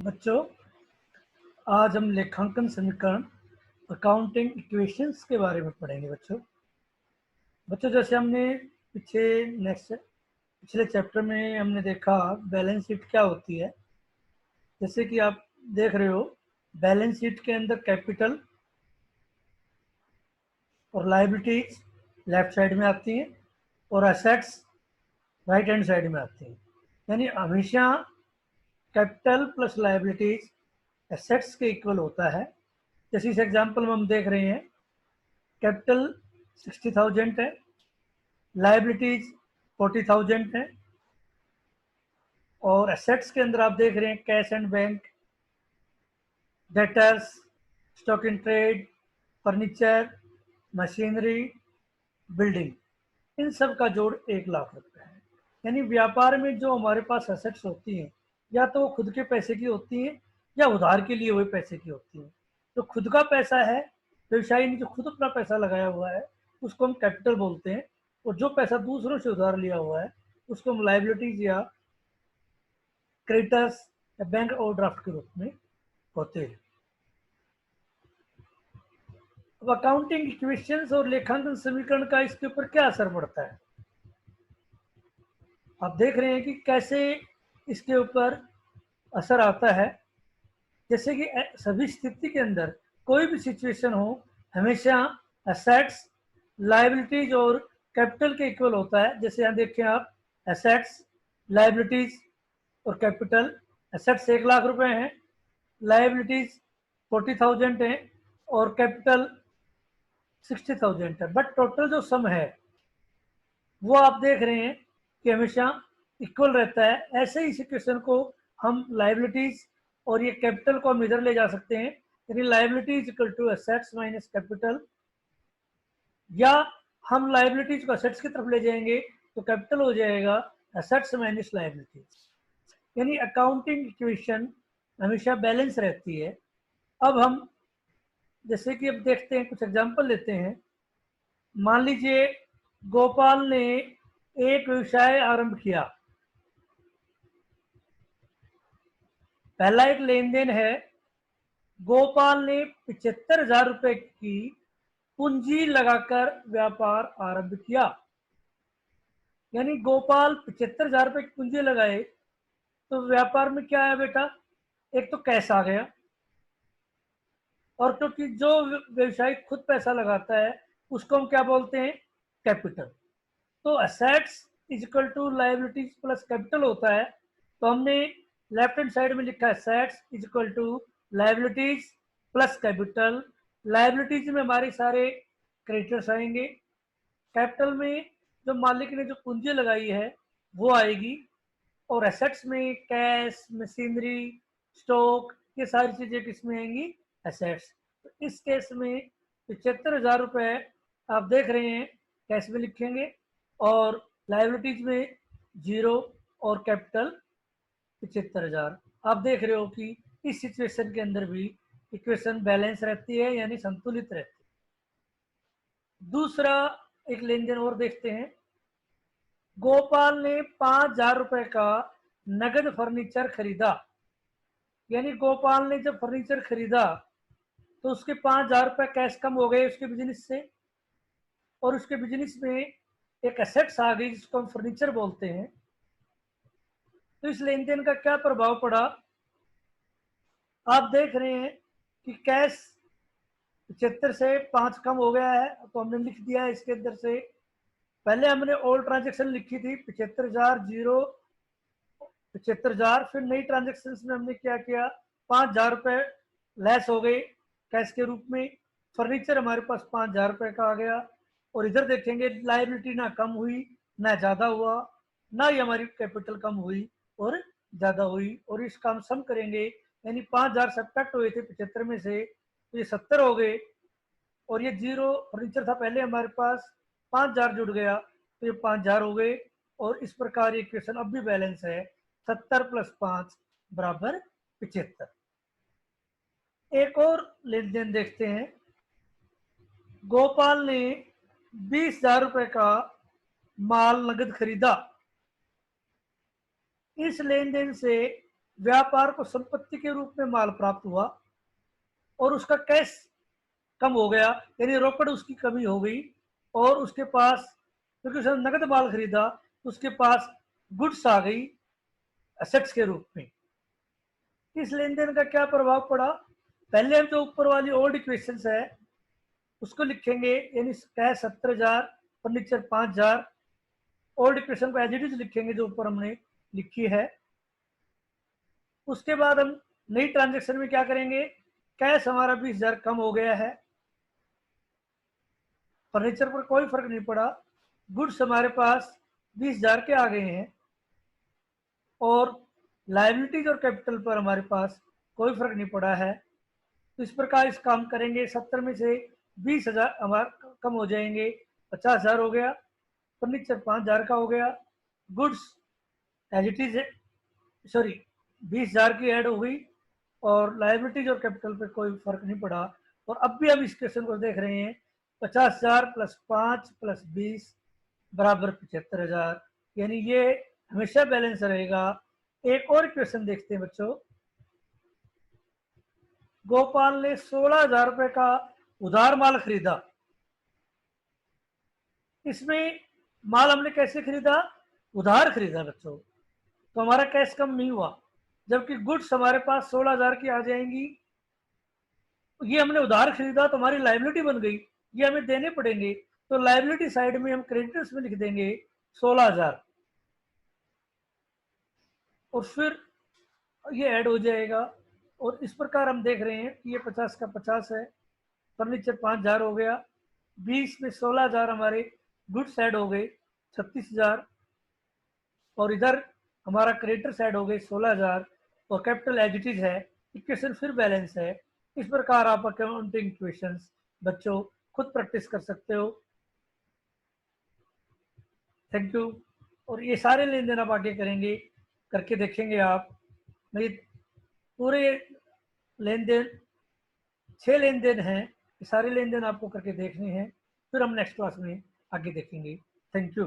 बच्चों, आज हम लेखांकन समीकरण अकाउंटिंग इक्वेशंस के बारे में पढ़ेंगे। बच्चों जैसे हमने पिछले चैप्टर में हमने देखा बैलेंस शीट क्या होती है। जैसे कि आप देख रहे हो, बैलेंस शीट के अंदर कैपिटल और लायबिलिटीज लेफ्ट साइड में आती हैं और एसेट्स राइट हैंड साइड में आती हैं। यानी हमेशा कैपिटल प्लस लायबिलिटीज एसेट्स के इक्वल होता है। जैसे इस एग्जांपल में हम देख रहे हैं, कैपिटल 60,000 है, लायबिलिटीज 40,000 है और एसेट्स के अंदर आप देख रहे हैं cash and bank, debtors, stock in trade, furniture, machinery, building, इन सब का जोड़ 1,00,000 रुपये है। यानी व्यापार में जो हमारे पास एसेट्स होती हैं, या तो वो खुद के पैसे की होती हैं या उधार के लिए हुए पैसे की होती हैं। जो खुद का पैसा है, व्यवसायी ने जो खुद अपना पैसा लगाया हुआ है, उसको हम कैपिटल बोलते हैं। और जो पैसा दूसरों से उधार लिया हुआ है, उसको हम लायबिलिटीज या क्रेडिटर्स या बैंक ओवरड्राफ्ट के रूप में होते हैं। अब अकाउंटिंग इक्वेशंस और लेखांकन समीकरण का इसके ऊपर क्या असर पड़ता है, आप देख रहे हैं कि कैसे इसके ऊपर असर आता है। जैसे कि सभी स्थिति के अंदर कोई भी सिचुएशन हो, हमेशा एसेट्स, लायबिलिटीज और कैपिटल के इक्वल होता है। जैसे यहाँ देखें आप, एसेट्स, लायबिलिटीज और कैपिटल। एसेट्स 1,00,000 रुपए हैं, लायबिलिटीज 40,000 है और कैपिटल 60,000 है। बट टोटल जो सम है वो आप देख रहे हैं कि हमेशा इक्वल रहता है। ऐसे ही सिचुएशन को हम लायबिलिटीज और ये कैपिटल को हम इधर ले जा सकते हैं, यानी liabilities equal to assets minus capital, या हम लायबिलिटीज को एसेट्स की तरफ ले जाएंगे तो कैपिटल हो जाएगा एसेट्स माइनस लायबिलिटीज। यानी अकाउंटिंग इक्वेशन हमेशा बैलेंस रहती है। अब हम जैसे कि अब देखते हैं, कुछ एग्जांपल लेते हैं। मान लीजिए गोपाल ने एक व्यवसाय आरंभ किया। पहला एक लेन देन है, गोपाल ने 75,000 रुपए की पूंजी लगाकर व्यापार आरंभ किया। यानी गोपाल 75,000 रुपए की पूंजी लगाए तो व्यापार में क्या आया बेटा, एक तो कैश आ गया, और क्योंकि जो व्यवसायी खुद पैसा लगाता है उसको हम क्या बोलते हैं, कैपिटल। तो assets is equal to liabilities plus capital होता है। तो हमने लेफ्ट हैंड साइड में लिखा है assets is equal to liabilities plus capital. Liabilities में हमारे सारे क्रेडिटर्स आएंगे, कैपिटल में जो मालिक ने जो पूंजी लगाई है वो आएगी, और एसेट्स में कैश, मशीनरी, स्टॉक, ये सारी चीजें किसमें आएंगी, एसेट्स। तो इस केस में 75,000 रुपए आप देख रहे हैं कैश में लिखेंगे, और लायबिलिटीज में 0 और कैपिटल 75,000। आप देख रहे हो कि इस सिचुएशन के अंदर भी इक्वेशन बैलेंस रहती है, यानी संतुलित रहती है। दूसरा एक लेन देन और देखते हैं। गोपाल ने 5,000 रुपए का नगद फर्नीचर खरीदा। यानी गोपाल ने जब फर्नीचर खरीदा तो उसके 5,000 रुपए कैश कम हो गए उसके बिजनेस से, और उसके बिजनेस में एक एसेट्स आ गई जिसको हम फर्नीचर बोलते हैं। तो इस लेन देन का क्या प्रभाव पड़ा, आप देख रहे हैं कि कैश 75 से 5 कम हो गया है, तो हमने लिख दिया है इसके अंदर से। पहले हमने ओल्ड ट्रांजेक्शन लिखी थी 75,000 0 75,000, फिर नई ट्रांजेक्शन में हमने क्या किया, 5,000 रुपए लेस हो गए कैश के रूप में। फर्नीचर हमारे पास 5,000 रुपए का आ गया, और इधर देखेंगे लायबिलिटी ना कम हुई ना ज्यादा हुआ, ना ही हमारी कैपिटल कम हुई और ज्यादा हुई। और इसका हम सम करेंगे, यानी 5,000 सब्ट्रैक्ट हुए थे 75 में से, तो ये 70 हो गए, और ये 0 फर्नीचर था पहले हमारे पास, 5,000 जुड़ गया तो ये 5,000 हो गए। और इस प्रकार ये इक्वेशन अब भी बैलेंस है, 70 + 5 = 75। एक और लेन देन देखते हैं। गोपाल ने 20,000 रुपए का माल नगद खरीदा। इस लेन देन से व्यापार को संपत्ति के रूप में माल प्राप्त हुआ और उसका कैश कम हो गया, यानी रोकड़ उसकी कमी हो गई, और उसके पास, क्योंकि उसने नगद माल खरीदा, उसके पास गुड्स आ गई एसेट्स के रूप में। इस लेन देन का क्या प्रभाव पड़ा? पहले हम जो ऊपर वाली ओल्ड इक्वेशन है उसको लिखेंगे, यानी कैश 70,000, फर्नीचर 5,000। ओल्ड इक्वेशन को एज इट इज लिखेंगे जो ऊपर हमने लिखी है। उसके बाद हम नई ट्रांजेक्शन में क्या करेंगे? कैश हमारा 20,000 कम हो गया है, फर्नीचर पर कोई फर्क नहीं पड़ा, गुड्स हमारे पास 20,000 के आ गए हैं, और लायबिलिटीज और कैपिटल पर हमारे पास कोई फर्क नहीं पड़ा है। तो इस प्रकार इस काम करेंगे, 70 में से 20,000 हमारा कम हो जाएंगे, 50,000 हो गया, फर्नीचर 5,000 का हो गया, goods as it is, sorry 20,000 की ऐड हो गई, और लायबिलिटीज और कैपिटल पे कोई फर्क नहीं पड़ा। और अब भी हम इस क्वेश्चन को देख रहे हैं, 50,000 प्लस 5 प्लस 20 बराबर 75,000, यानी ये हमेशा बैलेंस रहेगा। एक और क्वेश्चन देखते हैं बच्चों। गोपाल ने 16,000 रुपए का उधार माल खरीदा। इसमें माल हमने कैसे खरीदा? उधार खरीदा बच्चों, तो हमारा कैश कम नहीं हुआ, जबकि गुड्स हमारे पास 16,000 की आ जाएंगी। ये हमने उधार खरीदा तो हमारी लाइबिलिटी बन गई, ये हमें देने पड़ेंगे, तो लाइबिलिटी साइड में हम क्रेडिटर्स में लिख देंगे 16,000, और फिर ये ऐड हो जाएगा। और इस प्रकार हम देख रहे हैं कि ये 50 का 50 है, फर्नीचर 5,000 हो गया, 20 में 16,000 हमारे गुड्स ऐड हो गए 36,000, और इधर हमारा क्रेडिटर्स ऐड हो गए 16,000, और कैपिटल एज इट इज है, इक्वेशन फिर बैलेंस है। इस प्रकार आप अकाउंटिंग इक्वेशंस बच्चों खुद प्रैक्टिस कर सकते हो। Thank you. और ये सारे लेन देन आप आगे करेंगे, करके देखेंगे आप। मेरी पूरे लेन देन 6 लेन देन हैं, ये सारे लेन देन आपको करके देखने हैं, फिर हम नेक्स्ट क्लास में आगे देखेंगे। Thank you.